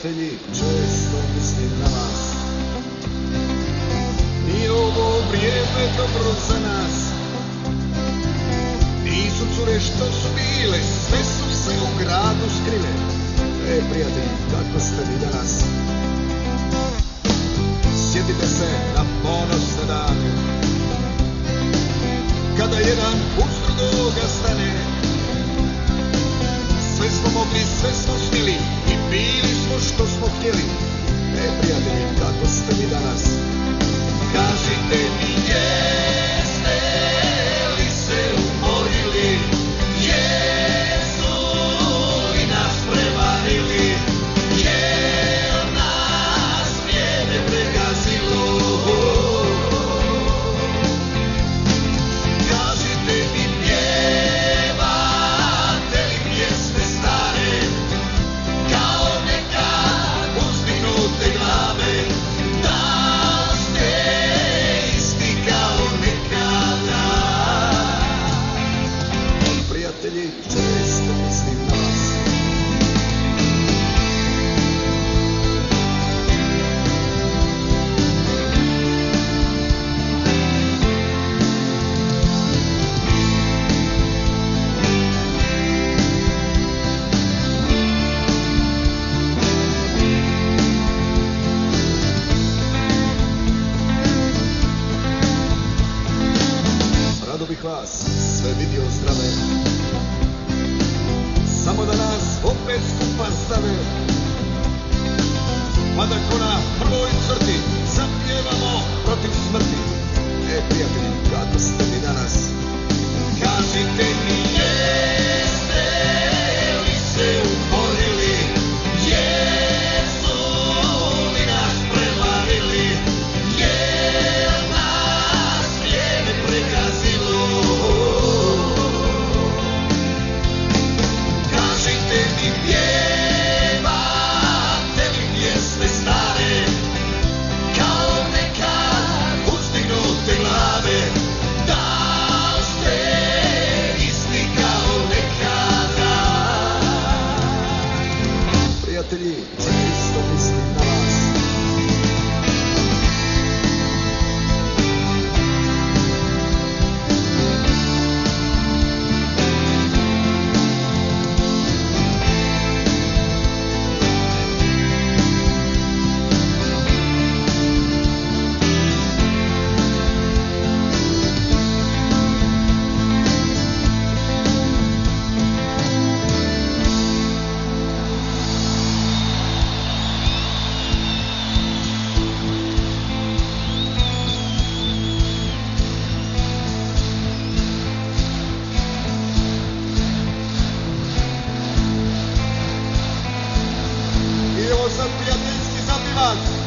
Prijatelji, često mislim na vas. Nije ovo vrijeme dobro za nas. Nisu cure što su bile, sve su se u gradu skrile. Prijatelji, kako ste vi danas? Sjetite se na ponosne dane, kada jedan uz drugoga stane. Sve smo mogli, sve smo snili i bili smo što smo htjeli. Prijatelji, kako ste vi danas? Kažite mi, jeste li se umorili? Jesu li nas prevarili? Jel nas vrijeme pregazilo? Kažite mi, pjevate li pjesme stare, kao nekad uzdignute glave? Da li ste isti kao nekada? Prijatelji, često mislim na vas. Rado bih vas sve vidio zdrave, samo da nas opet skupa stave, pa da ko na prvoj crti zapjevamo protiv smrti. Prijatelji, kako ste vi danas? Kažite mi, jeste li se umorili? Jesu li nas prevarili? Jel nas vrijeme pregazilo? Kažite mi, pjevate li pjesme stare, kao nekad uzdignute glave? Da li ste isti kao nekada? Prijatelji, često mislim na vas. I ovo sad prijateljski zapivac.